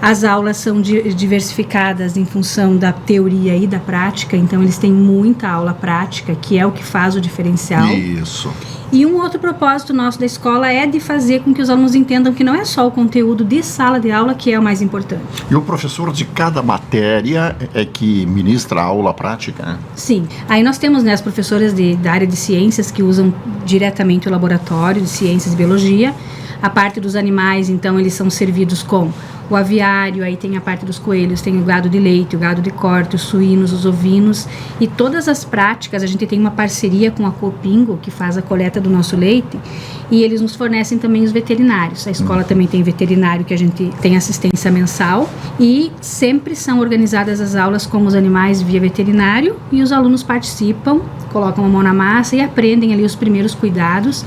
As aulas são diversificadas em função da teoria e da prática, então eles têm muita aula prática, que é o que faz o diferencial. Isso. E um outro propósito nosso da escola é de fazer com que os alunos entendam que não é só o conteúdo de sala de aula que é o mais importante. E o professor de cada matéria é que ministra a aula prática? Sim. Aí nós temos, né, as professoras da área de ciências que usam diretamente o laboratório de ciências e biologia. A parte dos animais, então, eles são servidos com o aviário, aí tem a parte dos coelhos, tem o gado de leite, o gado de corte, os suínos, os ovinos, e todas as práticas. A gente tem uma parceria com a Copingo, que faz a coleta do nosso leite, e eles nos fornecem também os veterinários. A escola também tem veterinário, que a gente tem assistência mensal, e sempre são organizadas as aulas com os animais via veterinário, e os alunos participam, colocam a mão na massa e aprendem ali os primeiros cuidados.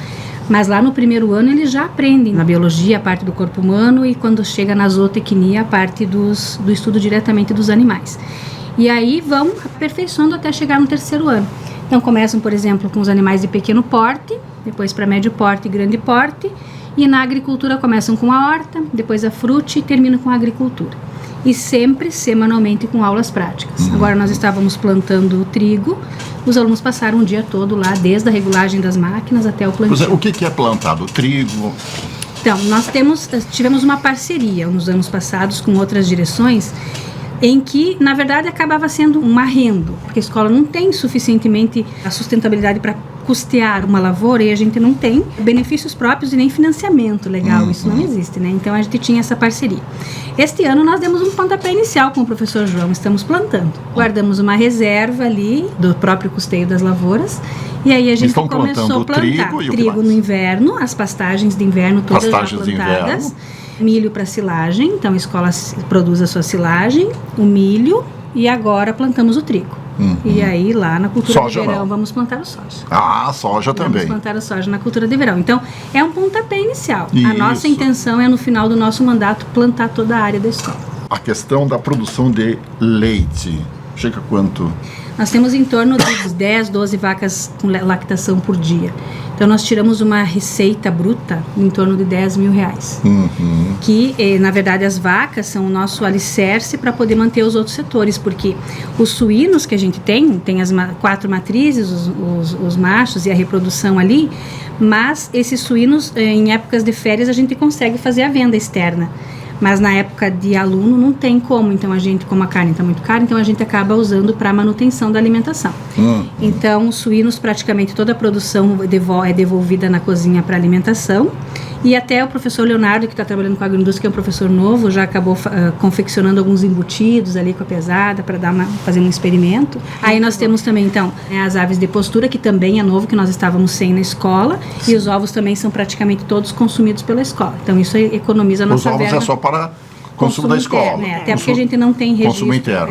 Mas lá no primeiro ano eles já aprendem na biologia a parte do corpo humano, e quando chega na zootecnia a parte do estudo diretamente dos animais. E aí vão aperfeiçoando até chegar no terceiro ano. Então começam, por exemplo, com os animais de pequeno porte, depois para médio porte e grande porte, e na agricultura começam com a horta, depois a frute e terminam com a agricultura. E sempre semanalmente com aulas práticas. Agora nós estávamos plantando o trigo, os alunos passaram o dia todo lá, desde a regulagem das máquinas até o plantio. O que é plantado? Trigo? Então, nós tivemos uma parceria nos anos passados com outras direções, em que, na verdade, acabava sendo um arrendo, porque a escola não tem suficientemente a sustentabilidade para custear uma lavoura, e a gente não tem benefícios próprios e nem financiamento legal, isso não existe, né? Então a gente tinha essa parceria. Este ano nós demos um pontapé inicial com o professor João, estamos plantando. Guardamos uma reserva ali do próprio custeio das lavouras, e aí a gente começou a plantar trigo no inverno, as pastagens de inverno todas já plantadas, milho para silagem, então a escola produz a sua silagem, o milho, e agora plantamos o trigo. E aí lá na cultura soja de verão vamos plantar o soja. Soja também. Vamos plantar o soja na cultura de verão. Então é um pontapé inicial. Isso. A nossa intenção é no final do nosso mandato plantar toda a área da escola. A questão da produção de leite, chega a quanto? Nós temos em torno de 10, 12 vacas com lactação por dia. Então nós tiramos uma receita bruta em torno de R$10.000. Que, na verdade, as vacas são o nosso alicerce para poder manter os outros setores, porque os suínos que a gente tem as 4 matrizes, os machos e a reprodução ali, mas esses suínos, em épocas de férias, a gente consegue fazer a venda externa. Mas na época de aluno não tem como, então a gente, como a carne está muito cara, então a gente acaba usando para manutenção da alimentação. Então, os suínos, praticamente toda a produção é devolvida na cozinha para alimentação, e até o professor Leonardo, que está trabalhando com a agroindústria, que é um professor novo, já acabou confeccionando alguns embutidos ali com a pesada, para fazer um experimento. Aí nós temos também, então, as aves de postura, que também é novo, que nós estávamos sem na escola, e os ovos também são praticamente todos consumidos pela escola. Então, isso economiza a nossa verba. Os ovos é só para consumo da escola. Interno, até porque a gente não tem registro. Consumo interno.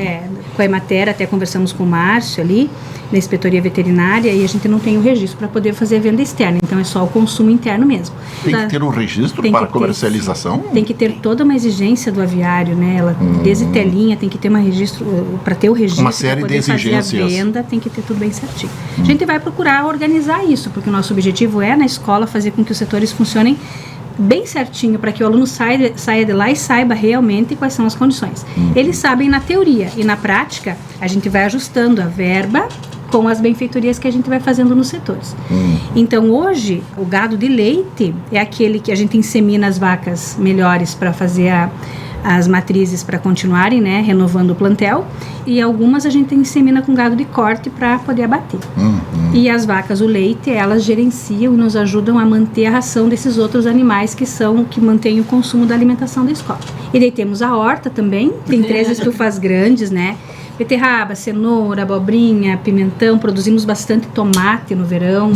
Com a Emater, até conversamos com o Márcio ali, na inspetoria veterinária, e a gente não tem o registro para poder fazer a venda externa, então é só o consumo interno mesmo. Tem que ter um registro para comercialização? Tem que ter toda uma exigência do aviário, né? Ela, desde telinha, tem que ter um registro, para ter o registro, uma série de exigências. Fazer a venda, tem que ter tudo bem certinho. A gente vai procurar organizar isso, porque o nosso objetivo é, na escola, fazer com que os setores funcionem bem certinho, para que o aluno saia de lá e saiba realmente quais são as condições. Eles sabem na teoria, e na prática a gente vai ajustando a verba com as benfeitorias que a gente vai fazendo nos setores. Então hoje o gado de leite é aquele que a gente insemina as vacas melhores para fazer as matrizes para continuarem, né, renovando o plantel, e algumas a gente insemina com gado de corte para poder abater. E as vacas, o leite, elas gerenciam e nos ajudam a manter a ração desses outros animais que mantêm o consumo da alimentação da escola. E daí temos a horta também, tem 3 estufas grandes, né, beterraba, cenoura, abobrinha, pimentão, produzimos bastante tomate no verão,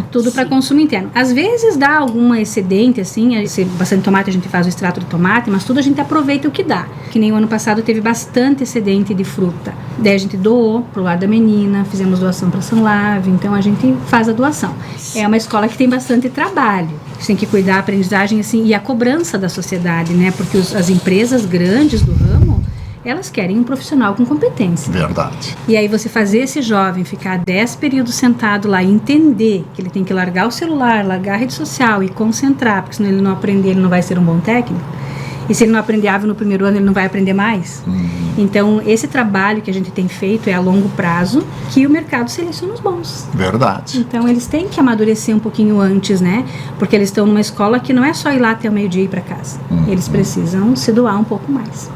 tudo para consumo interno. Às vezes dá alguma excedente, assim, bastante tomate, a gente faz o extrato de tomate, mas tudo a gente aproveita o que dá. Que nem o ano passado teve bastante excedente de fruta. Daí a gente doou pro lado da menina, fizemos doação para São Lave, então a gente faz a doação. É uma escola que tem bastante trabalho. A gente tem que cuidar da aprendizagem, assim, e a cobrança da sociedade, né, porque as empresas grandes do ramo, elas querem um profissional com competência. Verdade. E aí você fazer esse jovem ficar 10 períodos sentado lá e entender que ele tem que largar o celular, largar a rede social e concentrar, porque senão ele não aprender, ele não vai ser um bom técnico. E se ele não aprender ave no primeiro ano, ele não vai aprender mais. Então, esse trabalho que a gente tem feito é a longo prazo, que o mercado seleciona os bons. Verdade. Então, eles têm que amadurecer um pouquinho antes, né? Porque eles estão numa escola que não é só ir lá até o meio-dia e ir para casa. Eles precisam se doar um pouco mais.